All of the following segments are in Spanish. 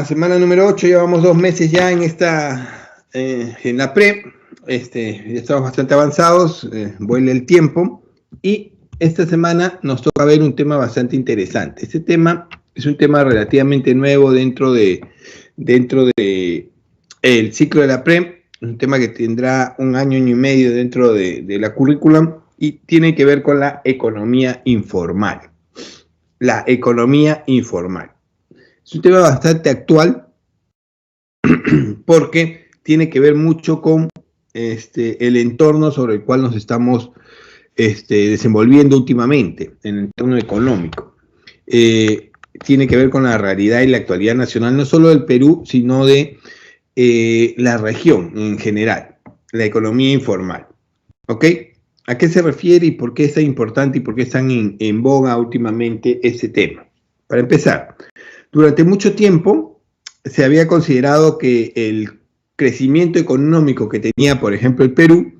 semana número 8, llevamos 2 meses ya en en la pre, ya estamos bastante avanzados, vuela el tiempo, y esta semana nos toca ver un tema bastante interesante. Este tema es un tema relativamente nuevo dentro de el ciclo de la pre, un tema que tendrá un año y medio dentro de la currículum, y tiene que ver con la economía informal. La economía informal. Es un tema bastante actual porque tiene que ver mucho con el entorno sobre el cual nos estamos desenvolviendo últimamente, en el entorno económico. Tiene que ver con la realidad y la actualidad nacional, no solo del Perú, sino de la región en general, la economía informal. ¿Ok? ¿A qué se refiere y por qué es tan importante y por qué es tan en boga últimamente ese tema? Para empezar, durante mucho tiempo se había considerado que el crecimiento económico que tenía, por ejemplo, el Perú,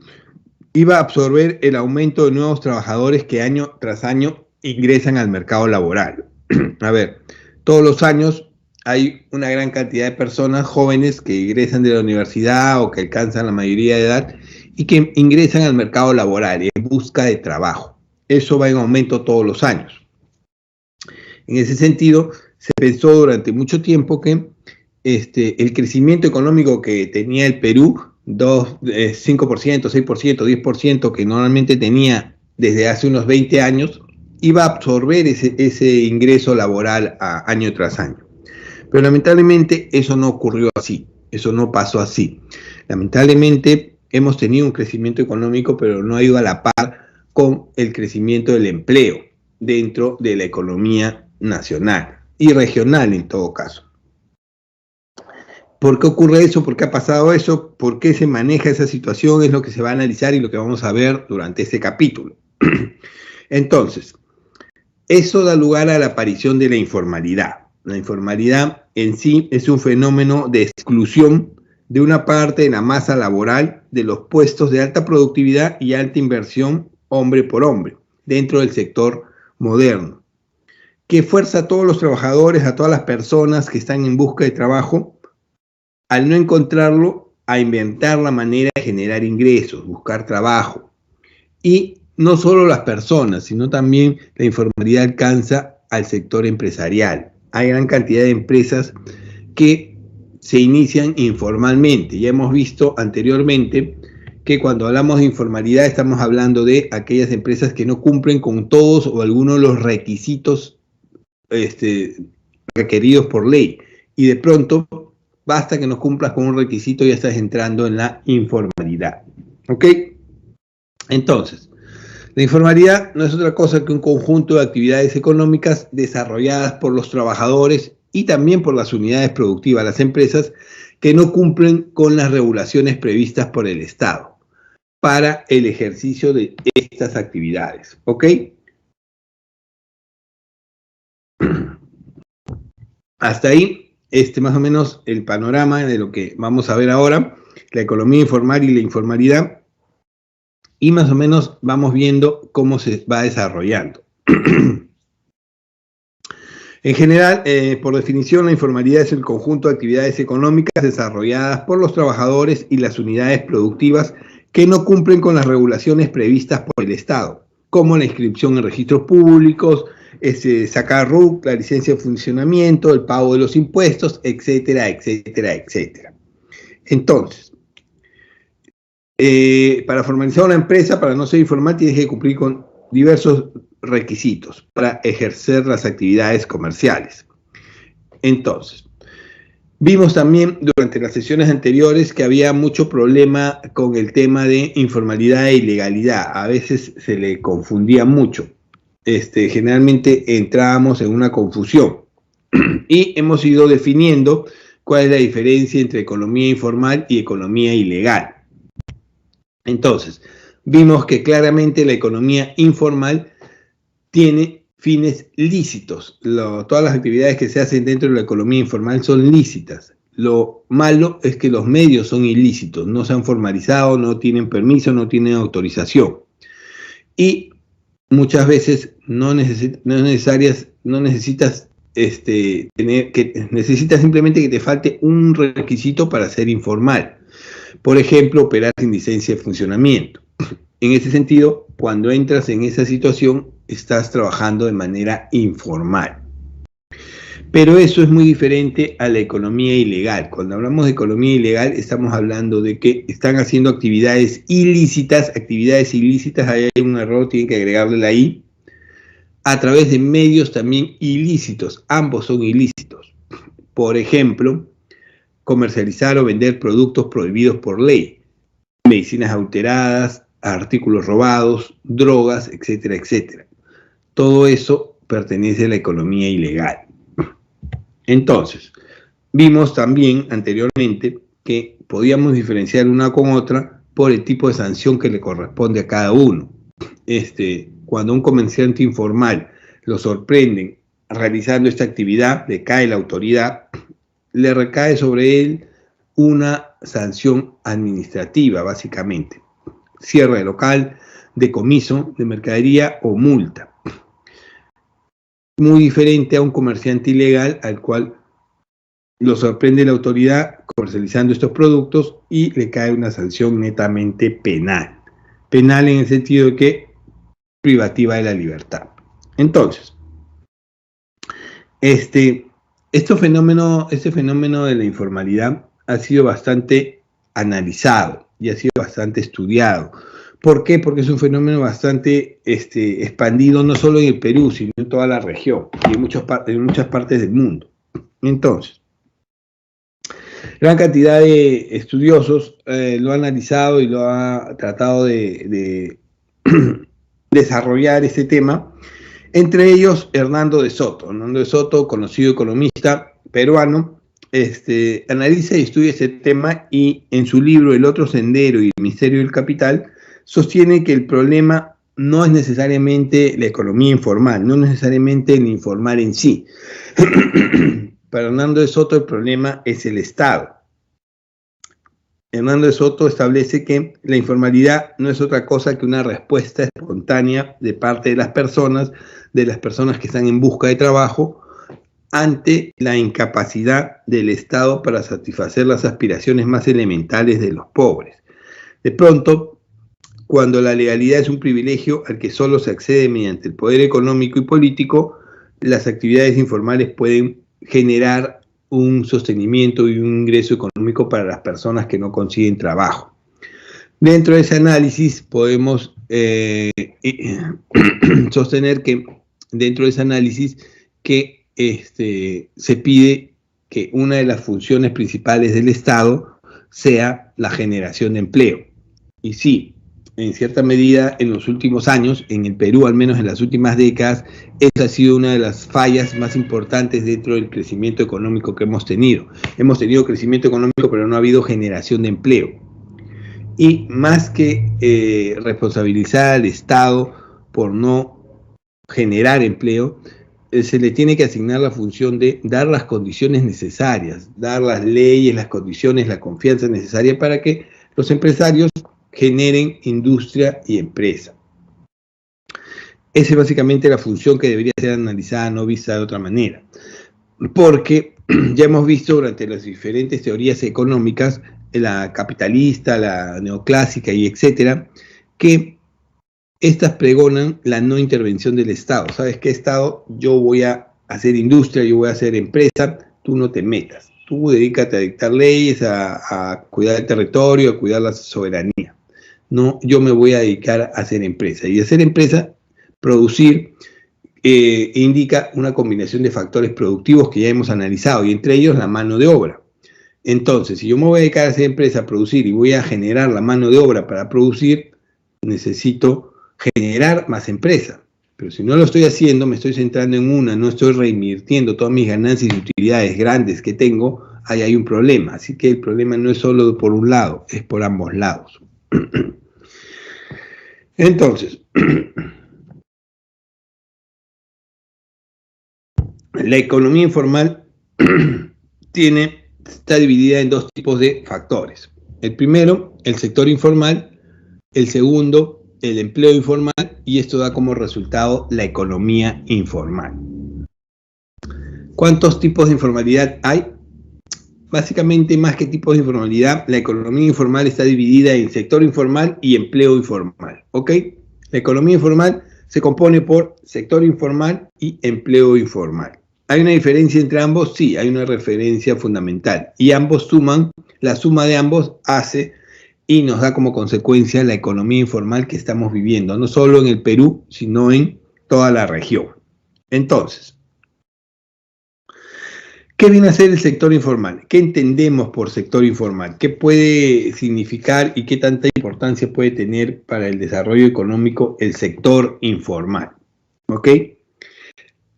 iba a absorber el aumento de nuevos trabajadores que año tras año ingresan al mercado laboral. A ver, todos los años hay una gran cantidad de personas jóvenes que ingresan de la universidad o que alcanzan la mayoría de edad y que ingresan al mercado laboral en busca de trabajo. Eso va en aumento todos los años. En ese sentido, se pensó durante mucho tiempo que el crecimiento económico que tenía el Perú, 5%, 6%, 10%, que normalmente tenía desde hace unos 20 años, iba a absorber ese ingreso laboral año tras año. Pero lamentablemente eso no ocurrió así, eso no pasó así. Lamentablemente hemos tenido un crecimiento económico, pero no ha ido a la par con el crecimiento del empleo dentro de la economía nacional y regional en todo caso. ¿Por qué ocurre eso? ¿Por qué ha pasado eso? ¿Por qué se maneja esa situación? Es lo que se va a analizar y lo que vamos a ver durante este capítulo. Entonces, eso da lugar a la aparición de la informalidad. La informalidad en sí es un fenómeno de exclusión de una parte de la masa laboral de los puestos de alta productividad y alta inversión hombre por hombre dentro del sector moderno, que fuerza a todos los trabajadores, a todas las personas que están en busca de trabajo, al no encontrarlo, a inventar la manera de generar ingresos, buscar trabajo. Y no solo las personas, sino también la informalidad alcanza al sector empresarial. Hay gran cantidad de empresas que se inician informalmente. Ya hemos visto anteriormente que cuando hablamos de informalidad estamos hablando de aquellas empresas que no cumplen con todos o algunos de los requisitos requeridos por ley. Y de pronto, basta que no cumplas con un requisito y ya estás entrando en la informalidad. ¿Ok? Entonces, la informalidad no es otra cosa que un conjunto de actividades económicas desarrolladas por los trabajadores y también por las unidades productivas, las empresas, que no cumplen con las regulaciones previstas por el Estado para el ejercicio de estas actividades. ¿Ok? Hasta ahí, más o menos el panorama de lo que vamos a ver ahora, la economía informal y la informalidad, y más o menos vamos viendo cómo se va desarrollando. En general, por definición, la informalidad es el conjunto de actividades económicas desarrolladas por los trabajadores y las unidades productivas que no cumplen con las regulaciones previstas por el Estado, como la inscripción en registros públicos, sacar RUC, la licencia de funcionamiento, el pago de los impuestos, etcétera, etcétera, etcétera. Entonces, para formalizar una empresa, para no ser informal, tienes que cumplir con diversos requisitos para ejercer las actividades comerciales. Entonces, vimos también durante las sesiones anteriores que había mucho problema con el tema de informalidad e ilegalidad. A veces se le confundía mucho. Generalmente entrábamos en una confusión y hemos ido definiendo cuál es la diferencia entre economía informal y economía ilegal. Entonces, vimos que claramente la economía informal tiene fines lícitos. Todas las actividades que se hacen dentro de la economía informal son lícitas. Lo malo es que los medios son ilícitos, no se han formalizado, no tienen permiso, no tienen autorización. Y muchas veces no necesitas necesitas simplemente que te falte un requisito para ser informal. Por ejemplo, operar sin licencia de funcionamiento. En ese sentido, cuando entras en esa situación, estás trabajando de manera informal. Pero eso es muy diferente a la economía ilegal. Cuando hablamos de economía ilegal, estamos hablando de que están haciendo actividades ilícitas, ahí hay un error, tienen que agregarle la I, a través de medios también ilícitos, ambos son ilícitos. Por ejemplo, comercializar o vender productos prohibidos por ley, medicinas adulteradas, artículos robados, drogas, etcétera, etcétera. Todo eso pertenece a la economía ilegal. Entonces, vimos también anteriormente que podíamos diferenciar una con otra por el tipo de sanción que le corresponde a cada uno. Cuando un comerciante informal lo sorprenden realizando esta actividad, le cae la autoridad, le recae sobre él una sanción administrativa, básicamente. Cierre de local, decomiso de mercadería o multa. Muy diferente a un comerciante ilegal al cual lo sorprende la autoridad comercializando estos productos y le cae una sanción netamente penal. Penal en el sentido de que privativa de la libertad. Entonces, este fenómeno de la informalidad ha sido bastante analizado y ha sido bastante estudiado. ¿Por qué? Porque es un fenómeno bastante expandido no solo en el Perú, sino en toda la región y en muchas partes del mundo. Entonces, gran cantidad de estudiosos lo han analizado y lo ha tratado de desarrollar este tema, entre ellos Hernando de Soto. Hernando de Soto, conocido economista peruano, analiza y estudia este tema y en su libro El otro sendero y el misterio del capital sostiene que el problema no es necesariamente la economía informal, no necesariamente el informal en sí. Para Hernando de Soto el problema es el Estado. Hernando de Soto establece que la informalidad no es otra cosa que una respuesta espontánea de parte de las personas que están en busca de trabajo, ante la incapacidad del Estado para satisfacer las aspiraciones más elementales de los pobres. De pronto, cuando la legalidad es un privilegio al que solo se accede mediante el poder económico y político, las actividades informales pueden generar un sostenimiento y un ingreso económico para las personas que no consiguen trabajo. Dentro de ese análisis podemos sostener que se pide que una de las funciones principales del Estado sea la generación de empleo. Y sí, en cierta medida, en los últimos años, en el Perú, al menos en las últimas décadas, esa ha sido una de las fallas más importantes dentro del crecimiento económico que hemos tenido. Hemos tenido crecimiento económico, pero no ha habido generación de empleo. Y más que responsabilizar al Estado por no generar empleo, se le tiene que asignar la función de dar las condiciones necesarias, dar las leyes, las condiciones, la confianza necesaria para que los empresarios generen industria y empresa. Esa es básicamente la función que debería ser analizada, no vista de otra manera. Porque ya hemos visto durante las diferentes teorías económicas, la capitalista, la neoclásica y etcétera, que estas pregonan la no intervención del Estado. ¿Sabes qué, Estado? Yo voy a hacer industria, yo voy a hacer empresa, tú no te metas. Tú dedícate a dictar leyes, a cuidar el territorio, a cuidar la soberanía. No, yo me voy a dedicar a hacer empresa. Y hacer empresa, producir, indica una combinación de factores productivos que ya hemos analizado, y entre ellos la mano de obra. Entonces, si yo me voy a dedicar a hacer empresa, a producir, y voy a generar la mano de obra para producir, necesito generar más empresa. Pero si no lo estoy haciendo, me estoy centrando en una, no estoy reinvirtiendo todas mis ganancias y utilidades grandes que tengo, ahí hay un problema. Así que el problema no es solo por un lado, es por ambos lados. Entonces, la economía informal está dividida en dos tipos de factores. El primero, el sector informal. El segundo, el empleo informal. Y esto da como resultado la economía informal. ¿Cuántos tipos de informalidad hay? Básicamente, más que tipos de informalidad, la economía informal está dividida en sector informal y empleo informal, ¿ok? La economía informal se compone por sector informal y empleo informal. ¿Hay una diferencia entre ambos? Sí, hay una referencia fundamental. Y ambos suman, la suma de ambos hace y nos da como consecuencia la economía informal que estamos viviendo, no solo en el Perú, sino en toda la región. Entonces, ¿qué viene a ser el sector informal? ¿Qué entendemos por sector informal? ¿Qué puede significar y qué tanta importancia puede tener para el desarrollo económico el sector informal? ¿Ok?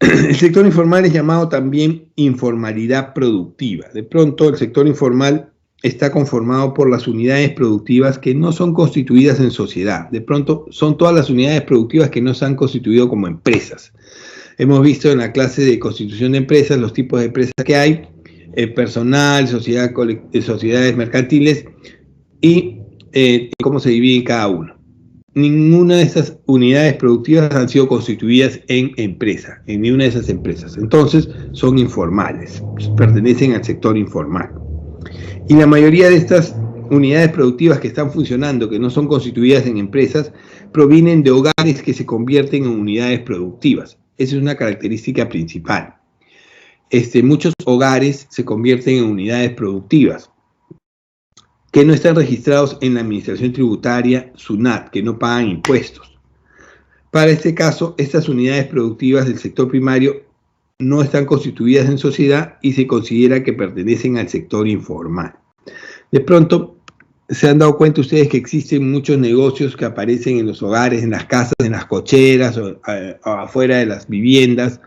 El sector informal es llamado también informalidad productiva. De pronto, el sector informal está conformado por las unidades productivas que no son constituidas en sociedad. De pronto, son todas las unidades productivas que no se han constituido como empresas. Hemos visto en la clase de constitución de empresas los tipos de empresas que hay, personal, sociedades mercantiles y cómo se divide cada uno. Ninguna de esas unidades productivas han sido constituidas en empresa, en ninguna de esas empresas. Entonces, son informales, pertenecen al sector informal. Y la mayoría de estas unidades productivas que están funcionando, que no son constituidas en empresas, provienen de hogares que se convierten en unidades productivas. Esa es una característica principal. Muchos hogares se convierten en unidades productivas que no están registrados en la administración tributaria SUNAT, que no pagan impuestos. Para este caso, estas unidades productivas del sector primario no están constituidas en sociedad y se considera que pertenecen al sector informal. De pronto, se han dado cuenta ustedes que existen muchos negocios que aparecen en los hogares, en las casas, en las cocheras o afuera de las viviendas,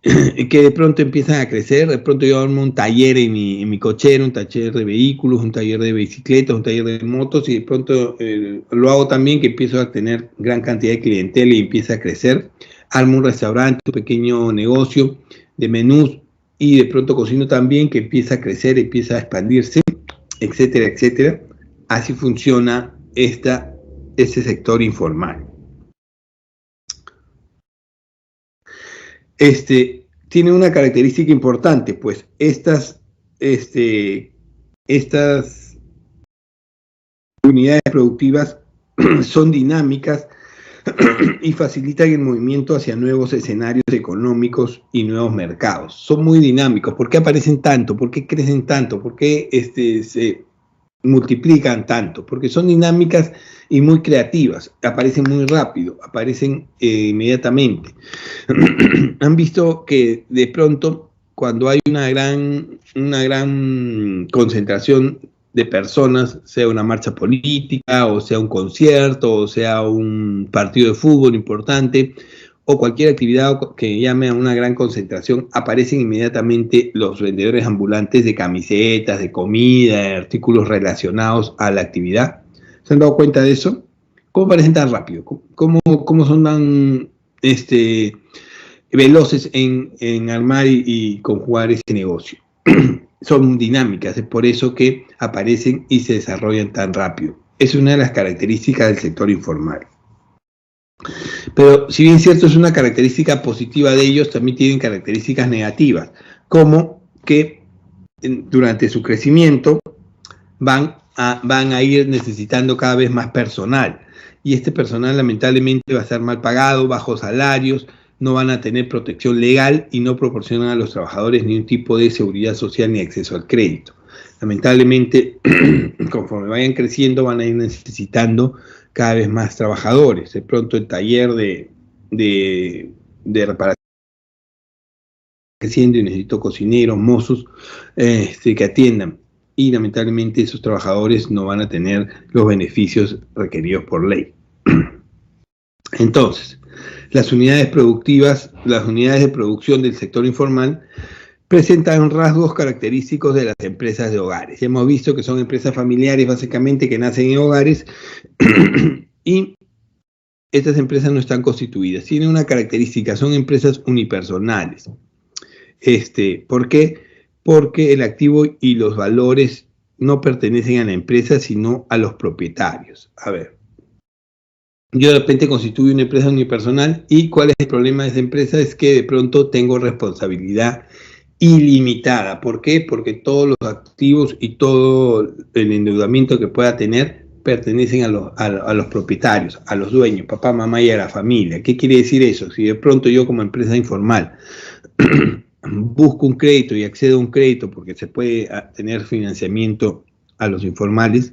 que de pronto empiezan a crecer. De pronto yo armo un taller en mi cochera, un taller de vehículos, un taller de bicicletas, un taller de motos, y de pronto lo hago también, que empiezo a tener gran cantidad de clientela y empieza a crecer. Armo un restaurante, un pequeño negocio de menús, y de pronto cocino también, que empieza a crecer, empieza a expandirse, etcétera, etcétera. Así funciona este sector informal. Tiene una característica importante, pues estas unidades productivas son dinámicas y facilitan el movimiento hacia nuevos escenarios económicos y nuevos mercados. Son muy dinámicos. ¿Por qué aparecen tanto? ¿Por qué crecen tanto? ¿Por qué se multiplican tanto? Porque son dinámicas y muy creativas, aparecen muy rápido, aparecen inmediatamente. Han visto que de pronto, cuando hay una gran concentración de personas, sea una marcha política, o sea un concierto, o sea un partido de fútbol importante, o cualquier actividad que llame a una gran concentración, aparecen inmediatamente los vendedores ambulantes de camisetas, de comida, de artículos relacionados a la actividad. ¿Se han dado cuenta de eso? ¿Cómo aparecen tan rápido? ¿Cómo son tan veloces en armar y conjugar ese negocio? Son dinámicas, es por eso que aparecen y se desarrollan tan rápido. Es una de las características del sector informal. Pero si bien cierto es una característica positiva de ellos, también tienen características negativas, como que durante su crecimiento van a ir necesitando cada vez más personal, y este personal lamentablemente va a estar mal pagado, bajos salarios, no van a tener protección legal y no proporcionan a los trabajadores ni un tipo de seguridad social ni acceso al crédito. Lamentablemente, conforme vayan creciendo, van a ir necesitando cada vez más trabajadores. De pronto el taller de reparación creciendo y necesito cocineros, mozos que atiendan. Y lamentablemente esos trabajadores no van a tener los beneficios requeridos por ley. Entonces, las unidades productivas, las unidades de producción del sector informal presentan rasgos característicos de las empresas de hogares. Hemos visto que son empresas familiares básicamente que nacen en hogares y estas empresas no están constituidas. Tienen una característica, son empresas unipersonales. ¿Por qué? Porque el activo y los valores no pertenecen a la empresa, sino a los propietarios. A ver, yo de repente constituyo una empresa unipersonal y ¿cuál es el problema de esa empresa? Es que de pronto tengo responsabilidad ilimitada. ¿Por qué? Porque todos los activos y todo el endeudamiento que pueda tener pertenecen a los propietarios, a los dueños, papá, mamá y a la familia. ¿Qué quiere decir eso? Si de pronto yo como empresa informal busco un crédito y accedo a un crédito porque se puede tener financiamiento a los informales,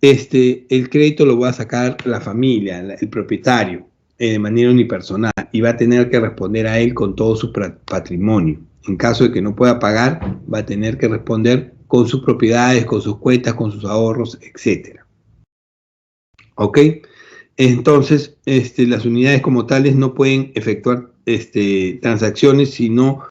el crédito lo va a sacar la familia, el propietario, de manera unipersonal y va a tener que responder a él con todo su patrimonio. En caso de que no pueda pagar, va a tener que responder con sus propiedades, con sus cuentas, con sus ahorros, etc. ¿Ok? Entonces, las unidades como tales no pueden efectuar transacciones, sino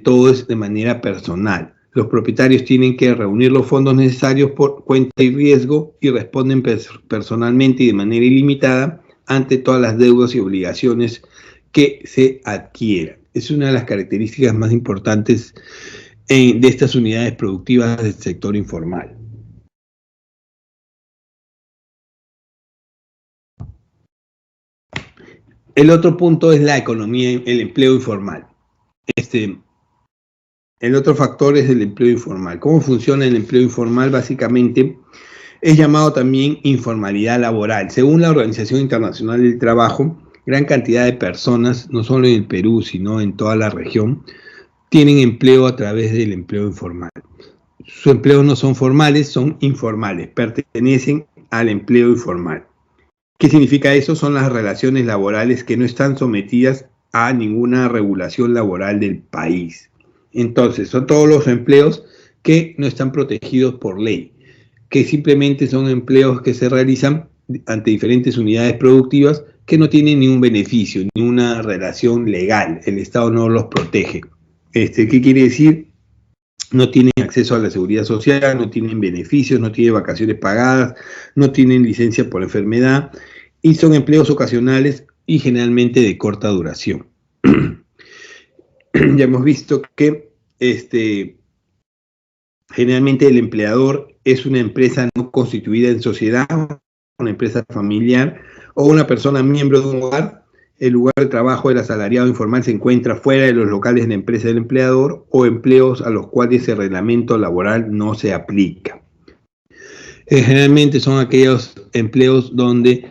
todo es de manera personal. Los propietarios tienen que reunir los fondos necesarios por cuenta y riesgo y responden personalmente y de manera ilimitada ante todas las deudas y obligaciones que se adquieran. Es una de las características más importantes de estas unidades productivas del sector informal. El otro punto es la economía, el empleo informal. El otro factor es el empleo informal. ¿Cómo funciona el empleo informal? Básicamente es llamado también informalidad laboral. Según la Organización Internacional del Trabajo, gran cantidad de personas, no solo en el Perú, sino en toda la región, tienen empleo a través del empleo informal. Sus empleos no son formales, son informales, pertenecen al empleo informal. ¿Qué significa eso? Son las relaciones laborales que no están sometidas a ninguna regulación laboral del país. Entonces, son todos los empleos que no están protegidos por ley, que simplemente son empleos que se realizan ante diferentes unidades productivas que no tienen ningún beneficio, ni una relación legal. El Estado no los protege. ¿Qué quiere decir? No tienen acceso a la seguridad social, no tienen beneficios, no tienen vacaciones pagadas, no tienen licencia por enfermedad y son empleos ocasionales y generalmente de corta duración. Ya hemos visto que generalmente el empleador es una empresa no constituida en sociedad, una empresa familiar o una persona miembro de un hogar. El lugar de trabajo del asalariado informal se encuentra fuera de los locales de la empresa del empleador o empleos a los cuales el reglamento laboral no se aplica. Generalmente son aquellos empleos donde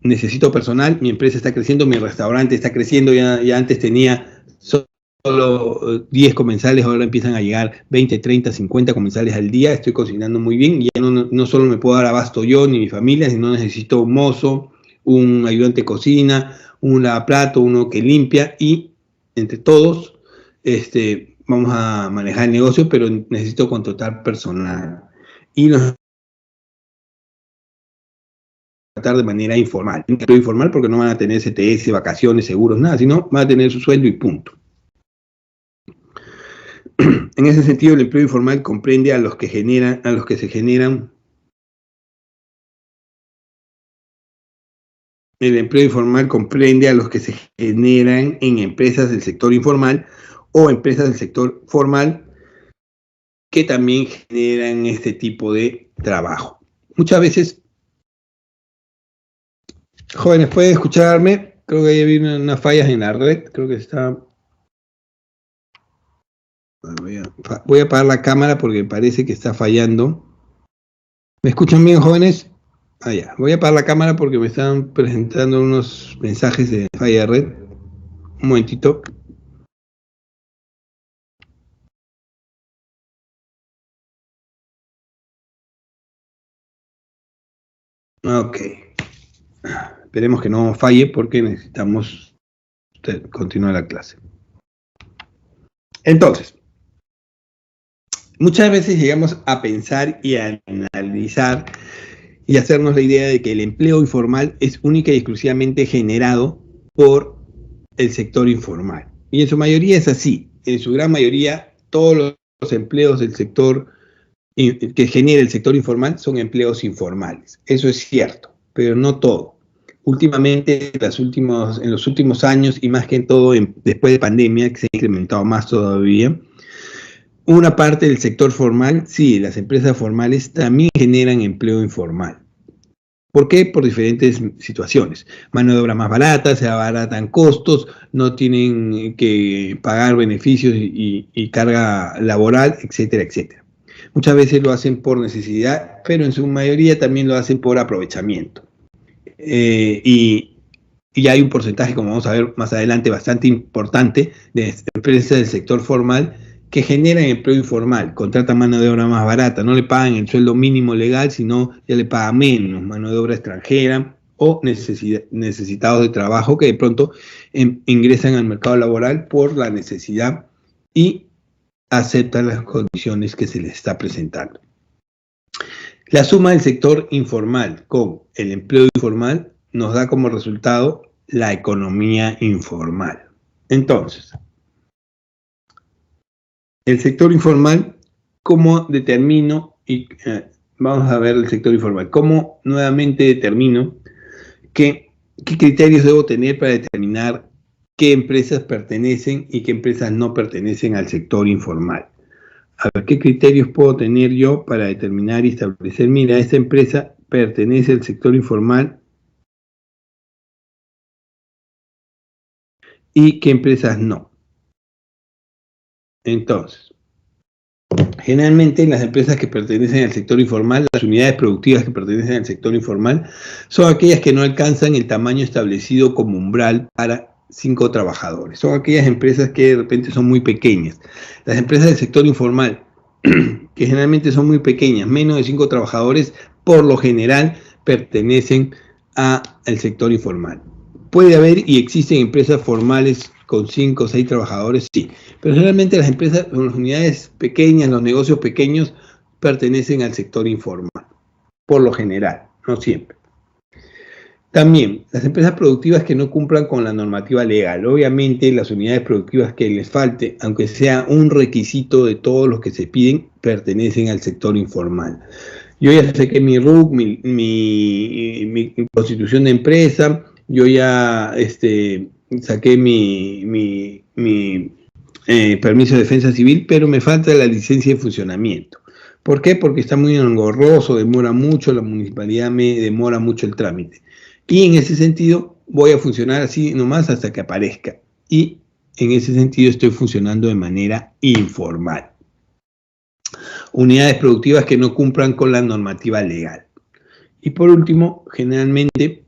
necesito personal, mi empresa está creciendo, mi restaurante está creciendo, ya antes tenía solo 10 comensales, ahora empiezan a llegar 20, 30, 50 comensales al día, estoy cocinando muy bien y ya no solo me puedo dar abasto yo ni mi familia, sino necesito un mozo, un ayudante de cocina, un lavaplato, uno que limpia y entre todos vamos a manejar el negocio, pero necesito contratar personal. Y nos tratar de manera informal. Informal porque no van a tener CTS, vacaciones, seguros, nada, sino van a tener su sueldo y punto. En ese sentido, el empleo informal comprende a los que se generan. El empleo informal comprende a los que se generan en empresas del sector informal o empresas del sector formal que también generan este tipo de trabajo. Muchas veces, jóvenes, ¿pueden escucharme? Creo que ahí había unas fallas en la red, creo que está... Voy a apagar la cámara porque parece que está fallando. ¿Me escuchan bien, jóvenes? Ya. Voy a apagar la cámara porque me están presentando unos mensajes de falla de red. Un momentito. Ok. Esperemos que no falle porque necesitamos continuar la clase. Entonces, muchas veces llegamos a pensar y a analizar y hacernos la idea de que el empleo informal es única y exclusivamente generado por el sector informal. Y en su mayoría es así. En su gran mayoría, todos los empleos del sector que genera el sector informal son empleos informales. Eso es cierto, pero no todo. Últimamente, en los últimos años, y más que en todo después de pandemia, que se ha incrementado más todavía, una parte del sector formal, sí, las empresas formales también generan empleo informal. ¿Por qué? Por diferentes situaciones. Mano de obra más barata, se abaratan costos, no tienen que pagar beneficios y carga laboral, etcétera, etcétera. Muchas veces lo hacen por necesidad, pero en su mayoría también lo hacen por aprovechamiento. Y hay un porcentaje, como vamos a ver más adelante, bastante importante de empresas del sector formal que generan empleo informal, contratan mano de obra más barata, no le pagan el sueldo mínimo legal, sino ya le pagan menos, mano de obra extranjera o necesitados de trabajo que de pronto ingresan al mercado laboral por la necesidad y aceptan las condiciones que se les está presentando. La suma del sector informal con el empleo informal nos da como resultado la economía informal. Entonces, el sector informal, ¿cómo determino? Vamos a ver el sector informal. ¿Cómo nuevamente determino qué criterios debo tener para determinar qué empresas pertenecen y qué empresas no pertenecen al sector informal? A ver, ¿qué criterios puedo tener yo para determinar y establecer? Mira, esta empresa pertenece al sector informal y qué empresas no. Entonces, generalmente las empresas que pertenecen al sector informal, las unidades productivas que pertenecen al sector informal, son aquellas que no alcanzan el tamaño establecido como umbral para 5 trabajadores. Son aquellas empresas que de repente son muy pequeñas. Las empresas del sector informal, que generalmente son muy pequeñas, menos de 5 trabajadores, por lo general pertenecen al sector informal. Puede haber y existen empresas formales con 5 o 6 trabajadores, sí, pero generalmente las empresas, las unidades pequeñas, los negocios pequeños, pertenecen al sector informal, por lo general, no siempre. También, las empresas productivas que no cumplan con la normativa legal. Obviamente, las unidades productivas que les falte, aunque sea un requisito de todos los que se piden, pertenecen al sector informal. Yo ya saqué mi RUC, mi constitución de empresa, yo ya saqué mi permiso de defensa civil, pero me falta la licencia de funcionamiento. ¿Por qué? Porque está muy engorroso, demora mucho, la municipalidad me demora mucho el trámite. Y en ese sentido voy a funcionar así nomás hasta que aparezca. Y en ese sentido estoy funcionando de manera informal. Unidades productivas que no cumplan con la normativa legal. Y por último, generalmente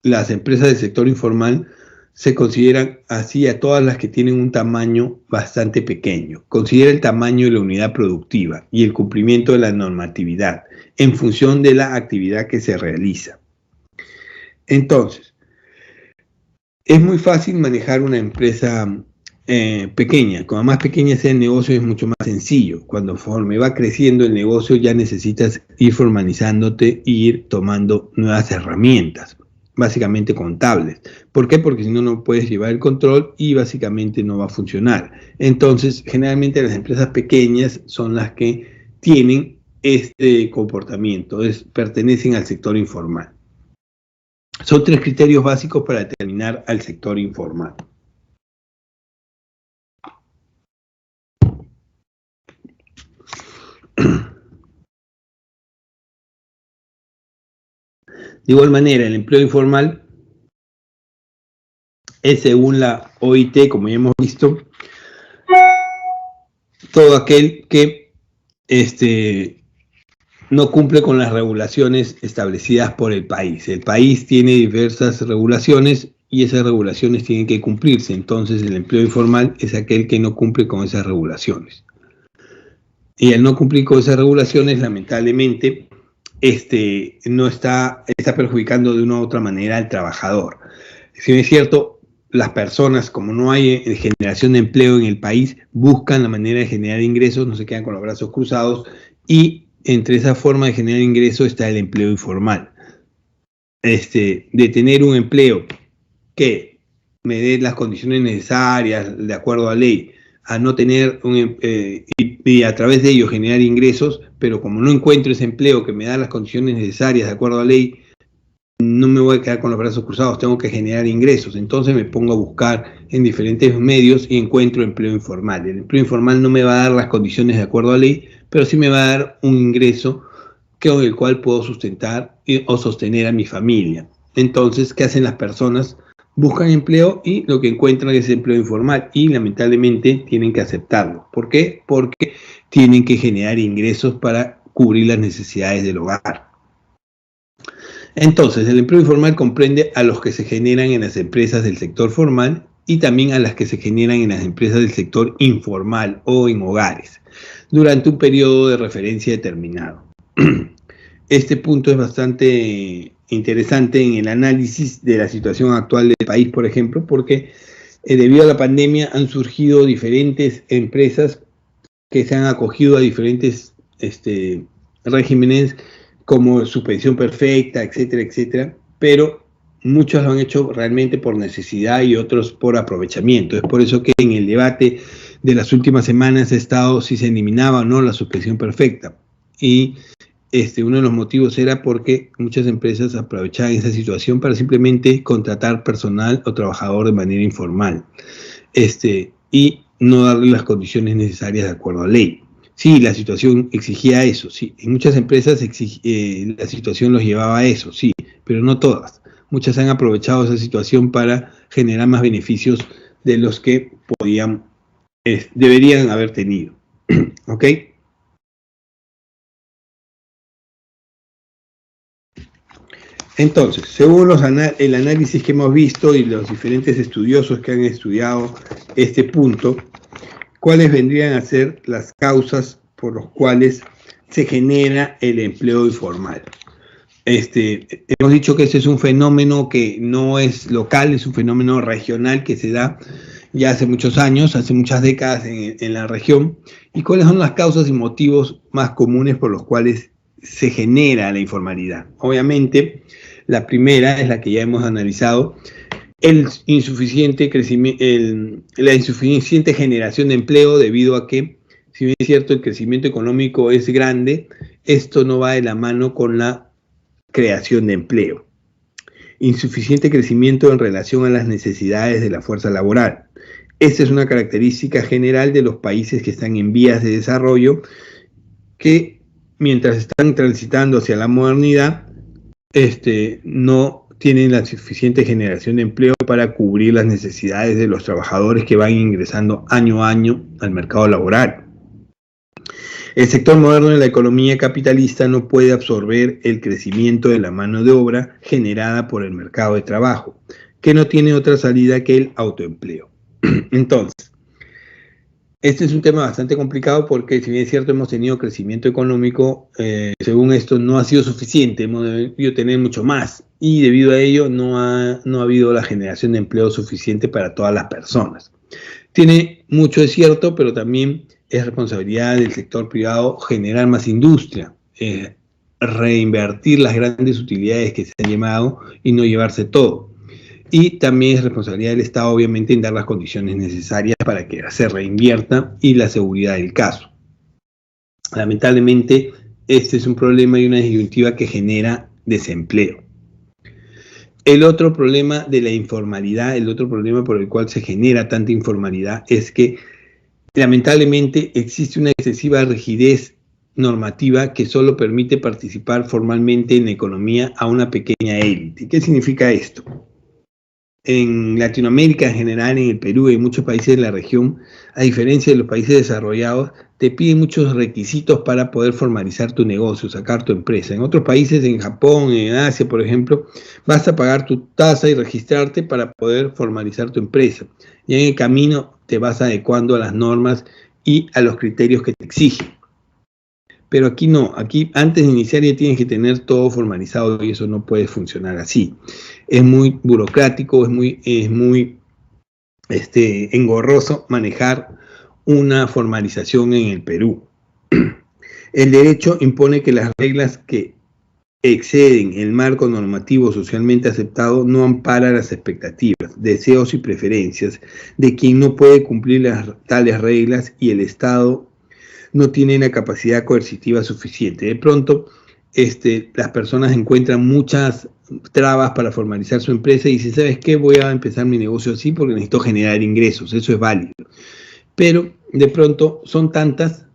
las empresas del sector informal se consideran así a todas las que tienen un tamaño bastante pequeño. Considera el tamaño de la unidad productiva y el cumplimiento de la normatividad en función de la actividad que se realiza. Entonces, es muy fácil manejar una empresa pequeña. Cuando más pequeña sea el negocio es mucho más sencillo. Cuando va creciendo el negocio ya necesitas ir formalizándote e ir tomando nuevas herramientas, básicamente contables. ¿Por qué? Porque si no, no puedes llevar el control y básicamente no va a funcionar. Entonces, generalmente las empresas pequeñas son las que tienen este comportamiento, pertenecen al sector informal. Son 3 criterios básicos para determinar al sector informal. De igual manera, el empleo informal es, según la OIT, como ya hemos visto, todo aquel que no cumple con las regulaciones establecidas por el país. El país tiene diversas regulaciones y esas regulaciones tienen que cumplirse. Entonces, el empleo informal es aquel que no cumple con esas regulaciones. Y al no cumplir con esas regulaciones, lamentablemente, no está perjudicando de una u otra manera al trabajador. Si bien es cierto, las personas, como no hay generación de empleo en el país, buscan la manera de generar ingresos, no se quedan con los brazos cruzados, y entre esa forma de generar ingresos está el empleo informal. De tener un empleo que me dé las condiciones necesarias de acuerdo a ley, a no tener y a través de ello generar ingresos, pero como no encuentro ese empleo que me da las condiciones necesarias de acuerdo a ley, no me voy a quedar con los brazos cruzados, tengo que generar ingresos. Entonces me pongo a buscar en diferentes medios y encuentro empleo informal. El empleo informal no me va a dar las condiciones de acuerdo a ley, pero sí me va a dar un ingreso con el cual puedo sustentar o sostener a mi familia. Entonces, ¿qué hacen las personas? Buscan empleo y lo que encuentran es empleo informal y lamentablemente tienen que aceptarlo. ¿Por qué? Porque tienen que generar ingresos para cubrir las necesidades del hogar. Entonces, el empleo informal comprende a los que se generan en las empresas del sector formal y también a las que se generan en las empresas del sector informal o en hogares, durante un periodo de referencia determinado. Este punto es bastante interesante en el análisis de la situación actual del país, por ejemplo, porque debido a la pandemia han surgido diferentes empresas que se han acogido a diferentes regímenes como suspensión perfecta, etcétera, etcétera, pero muchos lo han hecho realmente por necesidad y otros por aprovechamiento. Es por eso que en el debate de las últimas semanas ha estado si se eliminaba o no la suspensión perfecta. Y uno de los motivos era porque muchas empresas aprovechaban esa situación para simplemente contratar personal o trabajador de manera informal y no darle las condiciones necesarias de acuerdo a ley. Sí, la situación exigía eso, sí. En muchas empresas la situación los llevaba a eso, sí, pero no todas. Muchas han aprovechado esa situación para generar más beneficios de los que deberían haber tenido. ¿Ok? Entonces, según el análisis que hemos visto y los diferentes estudiosos que han estudiado este punto, ¿cuáles vendrían a ser las causas por las cuales se genera el empleo informal? Hemos dicho que este es un fenómeno que no es local, es un fenómeno regional que se da ya hace muchos años, hace muchas décadas en la región. ¿Y cuáles son las causas y motivos más comunes por los cuales se genera la informalidad? Obviamente, la primera es la que ya hemos analizado, la insuficiente generación de empleo debido a que, si bien es cierto, el crecimiento económico es grande, esto no va de la mano con la creación de empleo. Insuficiente crecimiento en relación a las necesidades de la fuerza laboral. Esta es una característica general de los países que están en vías de desarrollo, que mientras están transitando hacia la modernidad, no tienen la suficiente generación de empleo para cubrir las necesidades de los trabajadores que van ingresando año a año al mercado laboral. El sector moderno de la economía capitalista no puede absorber el crecimiento de la mano de obra generada por el mercado de trabajo, que no tiene otra salida que el autoempleo. Entonces, este es un tema bastante complicado porque, si bien es cierto, hemos tenido crecimiento económico, según esto no ha sido suficiente, hemos debido tener mucho más y debido a ello no ha habido la generación de empleo suficiente para todas las personas. Tiene mucho de cierto, pero también es responsabilidad del sector privado generar más industria, reinvertir las grandes utilidades que se han llamado y no llevarse todo. Y también es responsabilidad del Estado, obviamente, en dar las condiciones necesarias para que se reinvierta y la seguridad del caso. Lamentablemente, este es un problema y una disyuntiva que genera desempleo. El otro problema de la informalidad, el otro problema por el cual se genera tanta informalidad es que lamentablemente existe una excesiva rigidez normativa que solo permite participar formalmente en la economía a una pequeña élite. ¿Qué significa esto? En Latinoamérica en general, en el Perú y en muchos países de la región, a diferencia de los países desarrollados, te piden muchos requisitos para poder formalizar tu negocio, sacar tu empresa. En otros países, en Japón, en Asia, por ejemplo, vas a pagar tu tasa y registrarte para poder formalizar tu empresa. Y en el camino te vas adecuando a las normas y a los criterios que te exigen. Pero aquí no, aquí antes de iniciar ya tienes que tener todo formalizado y eso no puede funcionar así. Es muy burocrático, es muy engorroso manejar una formalización en el Perú. El derecho impone que las reglas que exceden el marco normativo socialmente aceptado no amparan las expectativas, deseos y preferencias de quien no puede cumplir tales reglas y el Estado no tiene la capacidad coercitiva suficiente. De pronto, las personas encuentran muchas trabas para formalizar su empresa y dicen, ¿sabes qué? Voy a empezar mi negocio así porque necesito generar ingresos, eso es válido. Pero de pronto son tantas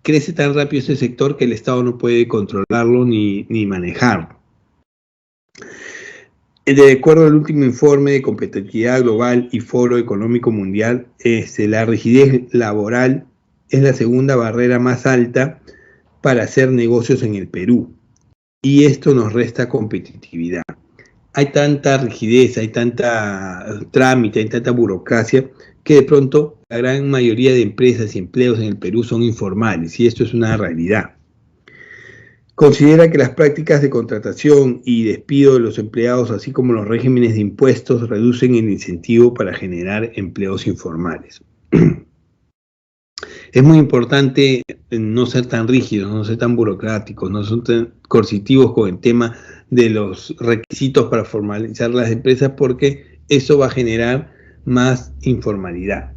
crece tan rápido este sector que el Estado no puede controlarlo ni manejarlo. De acuerdo al último informe de competitividad global y Foro Económico Mundial, la rigidez laboral es la segunda barrera más alta para hacer negocios en el Perú, y esto nos resta competitividad. Hay tanta rigidez, hay tanta trámite, hay tanta burocracia, que de pronto la gran mayoría de empresas y empleos en el Perú son informales, y esto es una realidad. Considera que las prácticas de contratación y despido de los empleados, así como los regímenes de impuestos, reducen el incentivo para generar empleos informales. Es muy importante no ser tan rígidos, no ser tan burocráticos, no ser tan coercitivos con el tema de los requisitos para formalizar las empresas, porque eso va a generar más informalidad.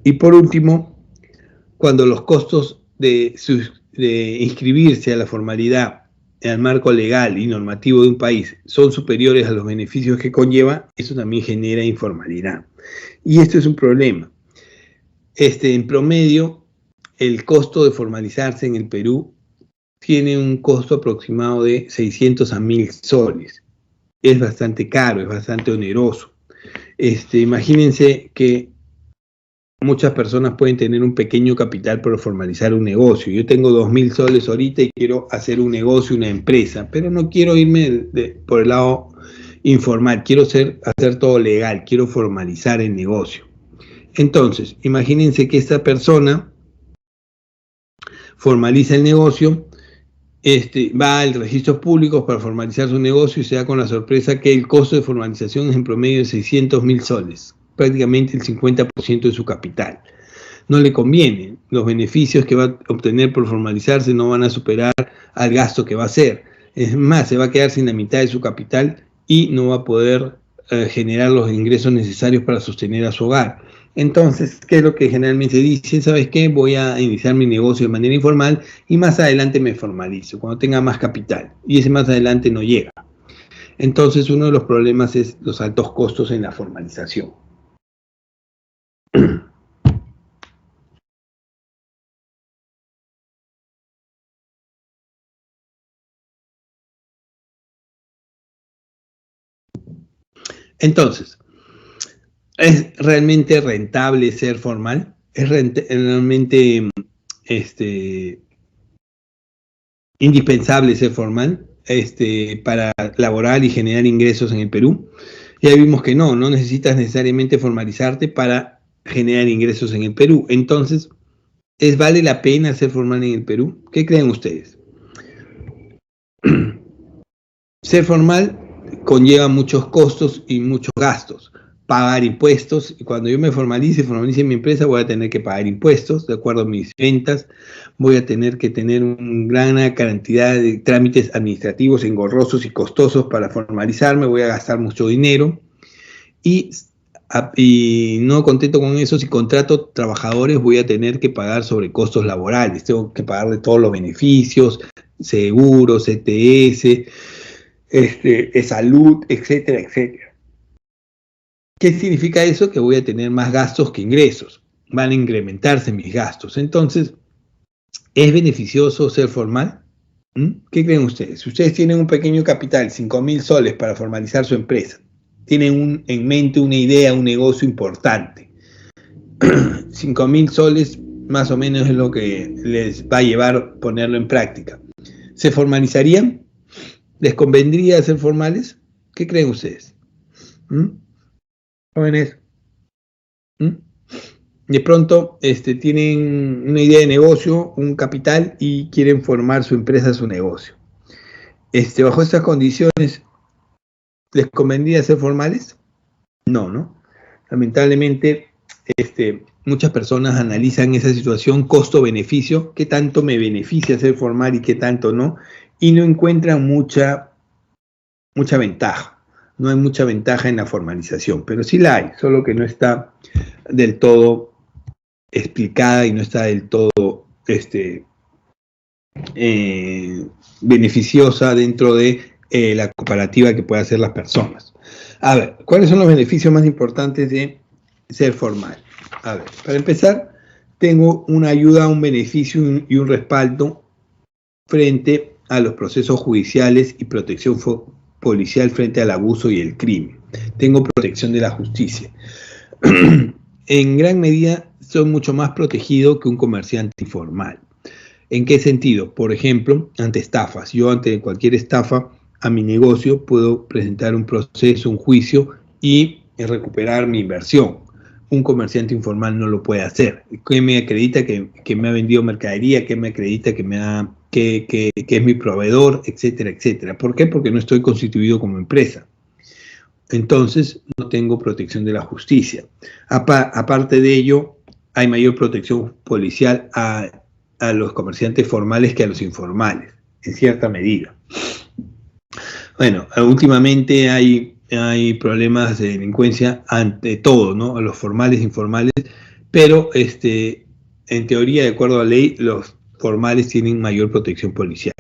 Y por último, cuando los costos de inscribirse a la formalidad, al marco legal y normativo de un país, son superiores a los beneficios que conlleva, eso también genera informalidad. Y esto es un problema. En promedio, el costo de formalizarse en el Perú tiene un costo aproximado de 600 a 1000 soles. Es bastante caro, es bastante oneroso. Imagínense que muchas personas pueden tener un pequeño capital para formalizar un negocio. Yo tengo 2000 soles ahorita y quiero hacer un negocio, una empresa, pero no quiero irme por el lado informal, quiero hacer todo legal, quiero formalizar el negocio. Entonces, imagínense que esta persona formaliza el negocio, va al registro público para formalizar su negocio y se da con la sorpresa que el costo de formalización es en promedio de 600.000 soles, prácticamente el 50% de su capital. No le conviene, los beneficios que va a obtener por formalizarse no van a superar al gasto que va a hacer. Es más, se va a quedar sin la mitad de su capital y no va a poder generar los ingresos necesarios para sostener a su hogar. Entonces, ¿qué es lo que generalmente dicen? ¿Sabes qué? Voy a iniciar mi negocio de manera informal y más adelante me formalizo, cuando tenga más capital. Y ese más adelante no llega. Entonces, uno de los problemas es los altos costos en la formalización. Entonces, ¿es realmente rentable ser formal? ¿Es realmente indispensable ser formal para laborar y generar ingresos en el Perú? Ya vimos que no necesitas necesariamente formalizarte para generar ingresos en el Perú. Entonces, ¿vale la pena ser formal en el Perú? ¿Qué creen ustedes? Ser formal conlleva muchos costos y muchos gastos. Pagar impuestos, y cuando yo me formalice mi empresa, voy a tener que pagar impuestos de acuerdo a mis ventas, voy a tener que tener una gran cantidad de trámites administrativos engorrosos y costosos para formalizarme, voy a gastar mucho dinero, y no contento con eso, si contrato trabajadores voy a tener que pagar sobrecostos laborales, tengo que pagarle todos los beneficios, seguros, ETS, salud, etcétera, etcétera. ¿Qué significa eso? Que voy a tener más gastos que ingresos, van a incrementarse mis gastos. Entonces, ¿es beneficioso ser formal? ¿Qué creen ustedes? Si ustedes tienen un pequeño capital, 5.000 soles para formalizar su empresa, tienen en mente una idea, un negocio importante, 5.000 soles más o menos es lo que les va a llevar ponerlo en práctica. ¿Se formalizarían? ¿Les convendría ser formales? ¿Qué creen ustedes? Jóvenes, de pronto tienen una idea de negocio, un capital y quieren formar su empresa, su negocio. Bajo estas condiciones, ¿les convendría ser formales? No. Lamentablemente, muchas personas analizan esa situación costo-beneficio, qué tanto me beneficia ser formal y qué tanto no, y no encuentran mucha ventaja. No hay mucha ventaja en la formalización, pero sí la hay, solo que no está del todo explicada y no está del todo beneficiosa dentro de la comparativa que pueden hacer las personas. A ver, ¿cuáles son los beneficios más importantes de ser formal? A ver, para empezar, tengo una ayuda, un beneficio y un respaldo frente a los procesos judiciales y protección policial frente al abuso y el crimen. Tengo protección de la justicia. En gran medida soy mucho más protegido que un comerciante informal. ¿En qué sentido? Por ejemplo, ante estafas. Yo ante cualquier estafa a mi negocio puedo presentar un proceso, un juicio y recuperar mi inversión. Un comerciante informal no lo puede hacer. ¿Qué me acredita que me ha vendido mercadería? ¿Qué me acredita que es mi proveedor? Etcétera, etcétera. ¿Por qué? Porque no estoy constituido como empresa. Entonces, no tengo protección de la justicia. Aparte de ello, hay mayor protección policial a los comerciantes formales que a los informales, en cierta medida. Bueno, últimamente hay problemas de delincuencia ante todo, ¿no? A los formales e informales, pero en teoría, de acuerdo a la ley, los formales tienen mayor protección policial.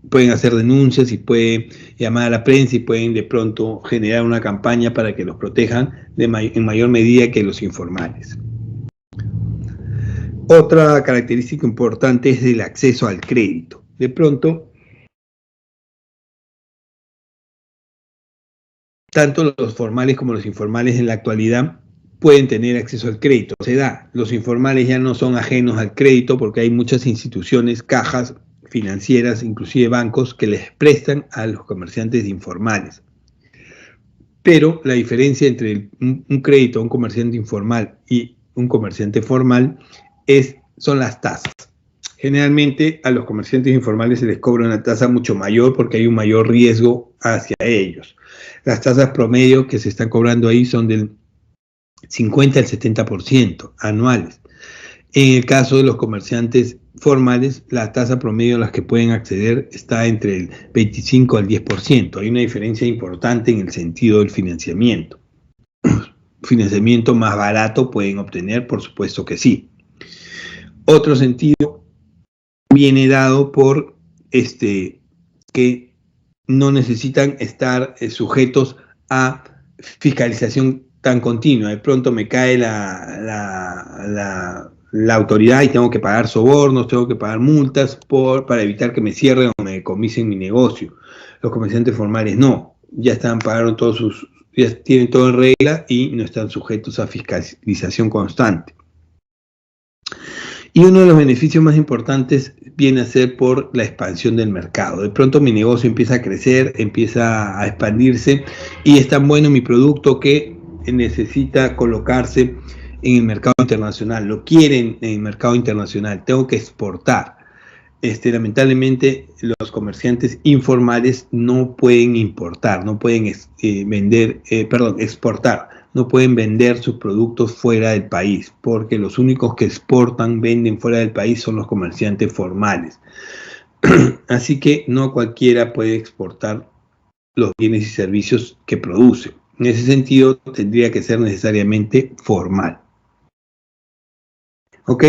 Pueden hacer denuncias y pueden llamar a la prensa y pueden de pronto generar una campaña para que los protejan en mayor medida que los informales. Otra característica importante es el acceso al crédito. De pronto, tanto los formales como los informales en la actualidad pueden tener acceso al crédito. Se da, los informales ya no son ajenos al crédito porque hay muchas instituciones, cajas financieras, inclusive bancos, que les prestan a los comerciantes informales. Pero la diferencia entre un crédito a un comerciante informal y un comerciante formal son las tasas. Generalmente a los comerciantes informales se les cobra una tasa mucho mayor porque hay un mayor riesgo hacia ellos. Las tasas promedio que se están cobrando ahí son del 50 al 70% anuales. En el caso de los comerciantes formales, la tasa promedio a las que pueden acceder está entre el 25 al 10%. Hay una diferencia importante en el sentido del financiamiento. Financiamiento más barato pueden obtener, por supuesto que sí. Otro sentido viene dado por que no necesitan estar sujetos a fiscalización tan continua. De pronto me cae la autoridad y tengo que pagar sobornos, tengo que pagar multas para evitar que me cierren o me decomisen mi negocio. Los comerciantes formales no, ya están pagando ya tienen todo en regla y no están sujetos a fiscalización constante. Y uno de los beneficios más importantes viene a ser por la expansión del mercado. De pronto mi negocio empieza a crecer, empieza a expandirse y es tan bueno mi producto que necesita colocarse en el mercado internacional. Lo quieren en el mercado internacional. Tengo que exportar. Lamentablemente los comerciantes informales no pueden importar, no pueden exportar. No pueden vender sus productos fuera del país, porque los únicos que exportan, venden fuera del país son los comerciantes formales. Así que no cualquiera puede exportar los bienes y servicios que produce. En ese sentido, tendría que ser necesariamente formal. ¿Ok?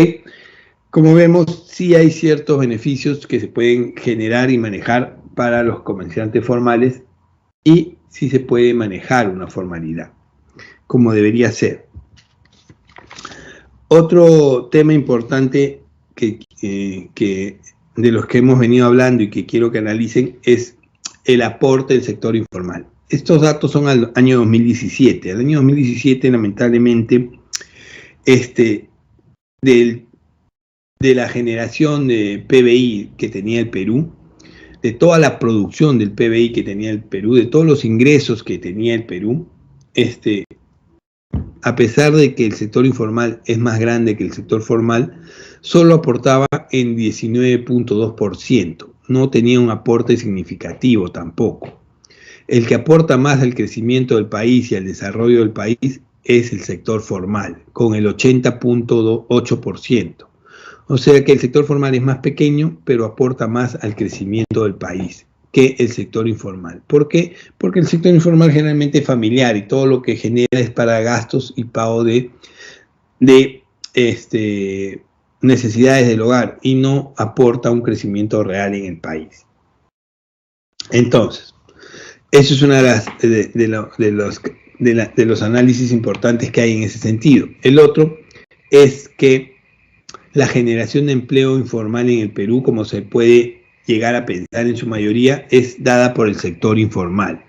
Como vemos, sí hay ciertos beneficios que se pueden generar y manejar para los comerciantes formales y sí se puede manejar una formalidad como debería ser. Otro tema importante que de los que hemos venido hablando y que quiero que analicen es el aporte del sector informal. Estos datos son al año 2017. Al año 2017, lamentablemente, de la generación de PBI que tenía el Perú, de toda la producción del PBI que tenía el Perú, de todos los ingresos que tenía el Perú, a pesar de que el sector informal es más grande que el sector formal, solo aportaba en 19.2%. No tenía un aporte significativo tampoco. El que aporta más al crecimiento del país y al desarrollo del país es el sector formal, con el 80.8%. O sea que el sector formal es más pequeño, pero aporta más al crecimiento del país que el sector informal. ¿Por qué? Porque el sector informal generalmente es familiar y todo lo que genera es para gastos y pago de necesidades del hogar y no aporta un crecimiento real en el país. Entonces, eso es una de los análisis importantes que hay en ese sentido. El otro es que la generación de empleo informal en el Perú, como se puede llegar a pensar en su mayoría, es dada por el sector informal.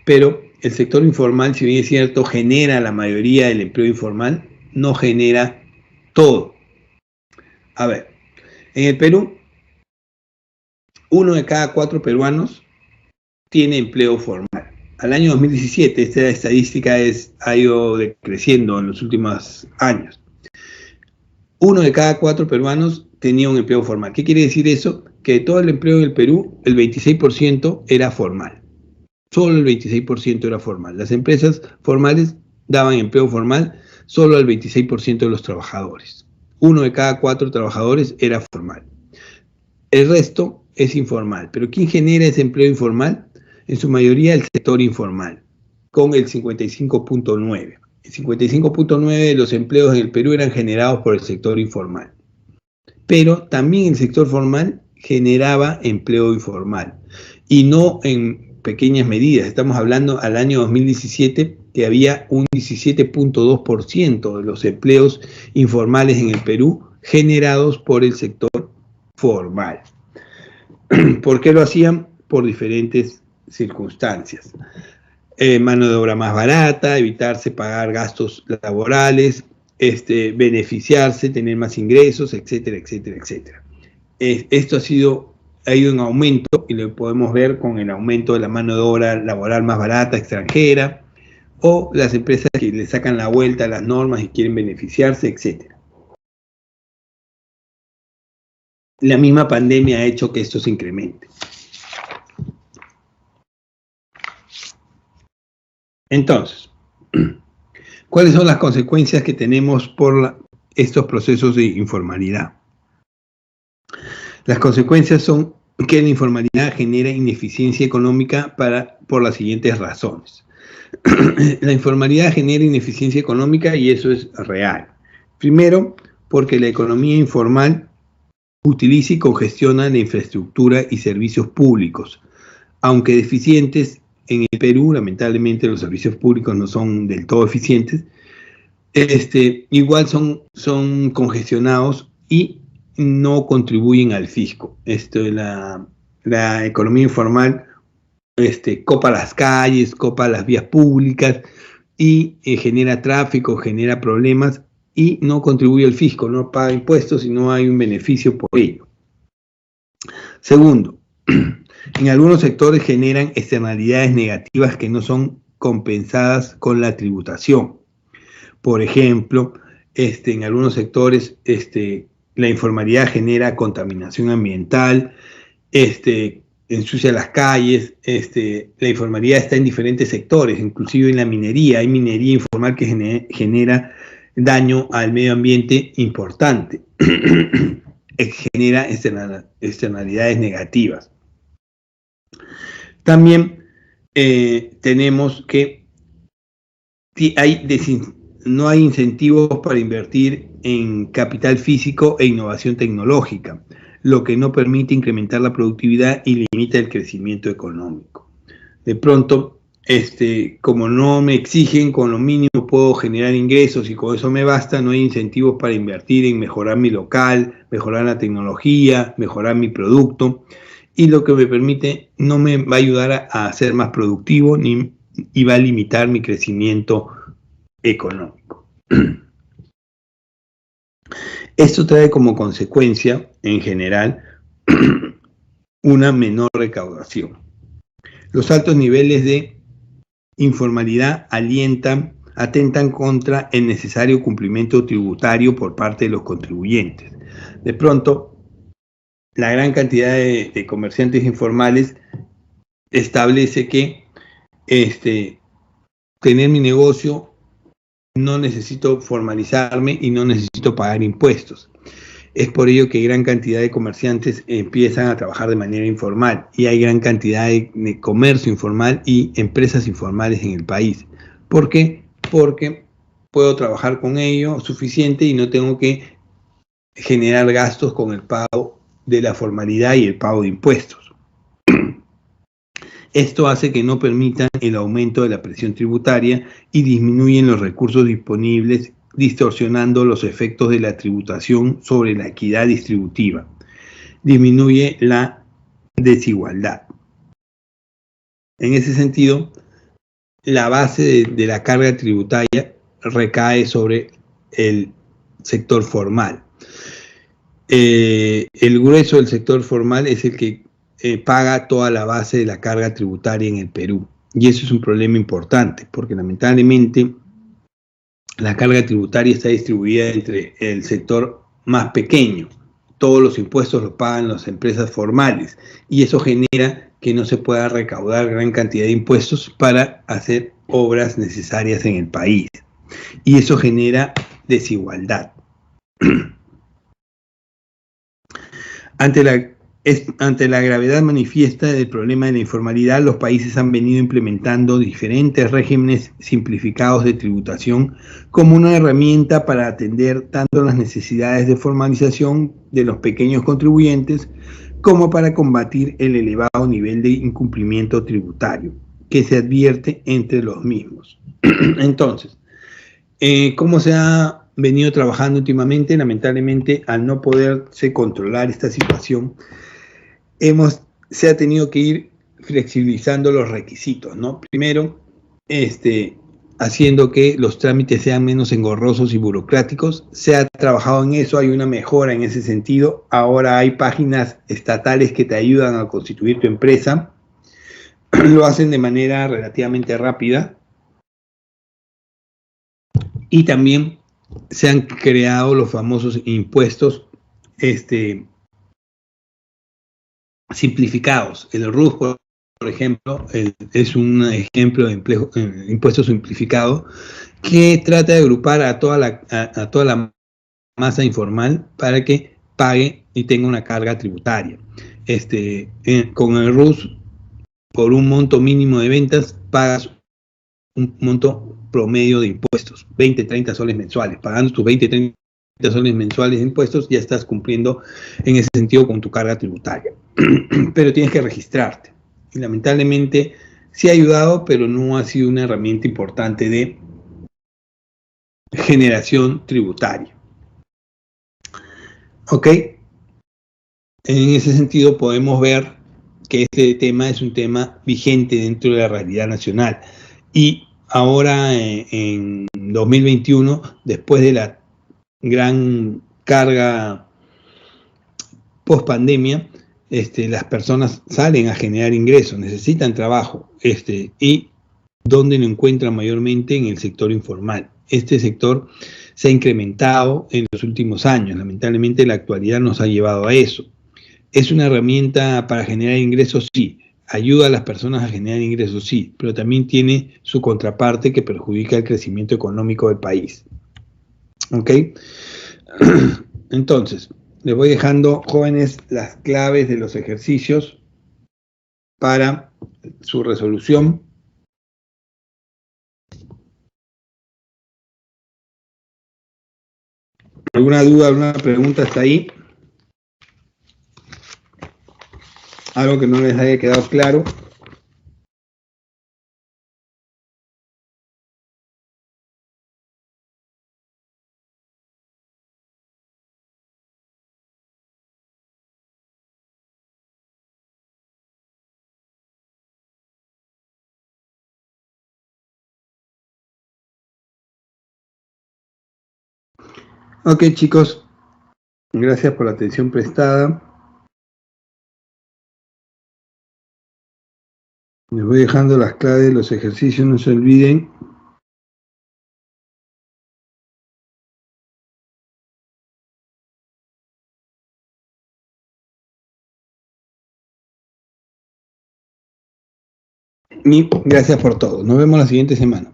Pero el sector informal, si bien es cierto, genera la mayoría del empleo informal, no genera todo. A ver, en el Perú, 1 de cada 4 peruanos tiene empleo formal. Al año 2017, esta estadística ha ido decreciendo en los últimos años. 1 de cada 4 peruanos tenía un empleo formal. ¿Qué quiere decir eso? Que de todo el empleo en el Perú, el 26% era formal. Solo el 26% era formal. Las empresas formales daban empleo formal solo al 26% de los trabajadores. 1 de cada 4 trabajadores era formal. El resto es informal. ¿Pero quién genera ese empleo informal? En su mayoría el sector informal, con el 55.9%. El 55.9% de los empleos en el Perú eran generados por el sector informal. Pero también el sector formal generaba empleo informal. Y no en pequeñas medidas. Estamos hablando al año 2017 que había un 17.2% de los empleos informales en el Perú generados por el sector formal. ¿Por qué lo hacían? Por diferentes circunstancias. Mano de obra más barata, evitarse pagar gastos laborales, beneficiarse, tener más ingresos, etcétera, etcétera, etcétera. Esto ha ido en aumento y lo podemos ver con el aumento de la mano de obra laboral más barata extranjera o las empresas que le sacan la vuelta a las normas y quieren beneficiarse, etcétera. La misma pandemia ha hecho que esto se incremente. Entonces, ¿cuáles son las consecuencias que tenemos por estos procesos de informalidad? Las consecuencias son que la informalidad genera ineficiencia económica por las siguientes razones. La informalidad genera ineficiencia económica y eso es real. Primero, porque la economía informal utiliza y congestiona la infraestructura y servicios públicos, aunque deficientes. En el Perú, lamentablemente, los servicios públicos no son del todo eficientes. Igual son congestionados y no contribuyen al fisco. La economía informal copa las calles, copa las vías públicas y genera tráfico, genera problemas y no contribuye al fisco, no paga impuestos y no hay un beneficio por ello. Segundo, en algunos sectores generan externalidades negativas que no son compensadas con la tributación. Por ejemplo, en algunos sectores la informalidad genera contaminación ambiental, ensucia las calles, la informalidad está en diferentes sectores, inclusive en la minería. Hay minería informal que genera daño al medio ambiente importante, genera externalidades negativas. También tenemos que no hay incentivos para invertir en capital físico e innovación tecnológica, lo que no permite incrementar la productividad y limita el crecimiento económico. De pronto, como no me exigen, con lo mínimo puedo generar ingresos y con eso me basta, no hay incentivos para invertir en mejorar mi local, mejorar la tecnología, mejorar mi producto. Y lo que me permite no me va a ayudar a ser más productivo y va a limitar mi crecimiento económico. Esto trae como consecuencia, en general, una menor recaudación. Los altos niveles de informalidad atentan contra el necesario cumplimiento tributario por parte de los contribuyentes. De pronto, la gran cantidad de comerciantes informales establece que tener mi negocio no necesito formalizarme y no necesito pagar impuestos. Es por ello que gran cantidad de comerciantes empiezan a trabajar de manera informal y hay gran cantidad de comercio informal y empresas informales en el país. ¿Por qué? Porque puedo trabajar con ello suficiente y no tengo que generar gastos con el pago de la formalidad y el pago de impuestos. Esto hace que no permitan el aumento de la presión tributaria y disminuyen los recursos disponibles distorsionando los efectos de la tributación sobre la equidad distributiva. Disminuye la desigualdad. En ese sentido, la base de la carga tributaria recae sobre el sector formal. El grueso del sector formal es el que paga toda la base de la carga tributaria en el Perú. Y eso es un problema importante, porque lamentablemente la carga tributaria está distribuida entre el sector más pequeño. Todos los impuestos los pagan las empresas formales y eso genera que no se pueda recaudar gran cantidad de impuestos para hacer obras necesarias en el país. Y eso genera desigualdad. Ante la gravedad manifiesta del problema de la informalidad, los países han venido implementando diferentes regímenes simplificados de tributación como una herramienta para atender tanto las necesidades de formalización de los pequeños contribuyentes como para combatir el elevado nivel de incumplimiento tributario que se advierte entre los mismos. Entonces, ¿cómo se ha venido trabajando últimamente? Lamentablemente, al no poderse controlar esta situación, se ha tenido que ir flexibilizando los requisitos, ¿no? Primero, haciendo que los trámites sean menos engorrosos y burocráticos. Se ha trabajado en eso, hay una mejora en ese sentido. Ahora hay páginas estatales que te ayudan a constituir tu empresa. Lo hacen de manera relativamente rápida. Y también se han creado los famosos impuestos simplificados. El RUS, por ejemplo, es un ejemplo de impuesto simplificado que trata de agrupar a toda la masa informal para que pague y tenga una carga tributaria. Con el RUS, por un monto mínimo de ventas, pagas un monto promedio de impuestos, 20, 30 soles mensuales. Pagando tus 20, 30 soles mensuales de impuestos, ya estás cumpliendo en ese sentido con tu carga tributaria. Pero tienes que registrarte. Y lamentablemente sí ha ayudado, pero no ha sido una herramienta importante de generación tributaria. ¿Ok? En ese sentido podemos ver que este tema es un tema vigente dentro de la realidad nacional. Y ahora en 2021, después de la gran carga post pandemia, las personas salen a generar ingresos, necesitan trabajo, y ¿dónde lo encuentran mayormente? En el sector informal. Este sector se ha incrementado en los últimos años. Lamentablemente la actualidad nos ha llevado a eso. ¿Es una herramienta para generar ingresos? Sí. ¿Ayuda a las personas a generar ingresos? Sí, pero también tiene su contraparte que perjudica el crecimiento económico del país. ¿Ok? Entonces, les voy dejando, jóvenes, las claves de los ejercicios para su resolución. ¿Alguna duda, alguna pregunta hasta ahí? ¿Algo que no les haya quedado claro? Ok, chicos, gracias por la atención prestada. Les voy dejando las claves de los ejercicios, no se olviden. Y gracias por todo. Nos vemos la siguiente semana.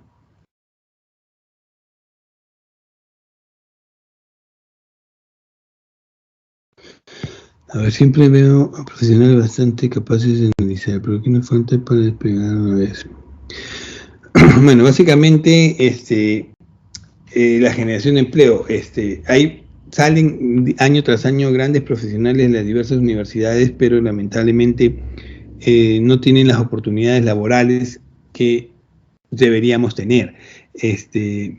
A ver, siempre veo a profesionales bastante capaces de analizar, pero ¿qué nos falta para despegar una vez? Bueno, básicamente, la generación de empleo, salen año tras año grandes profesionales de las diversas universidades, pero lamentablemente no tienen las oportunidades laborales que deberíamos tener.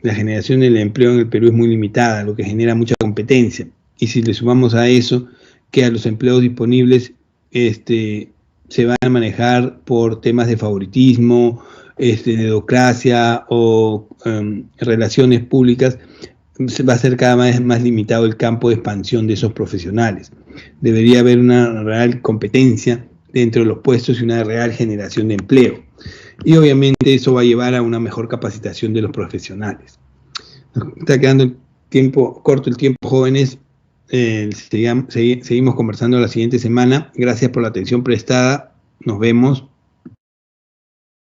la generación del empleo en el Perú es muy limitada, lo que genera mucha competencia. Y si le sumamos a eso que a los empleos disponibles se van a manejar por temas de favoritismo, dedocracia o relaciones públicas, va a ser cada vez más limitado el campo de expansión de esos profesionales. Debería haber una real competencia dentro de los puestos y una real generación de empleo. Y obviamente eso va a llevar a una mejor capacitación de los profesionales. Nos está quedando corto el tiempo, jóvenes. Seguimos conversando la siguiente semana. Gracias por la atención prestada. Nos vemos.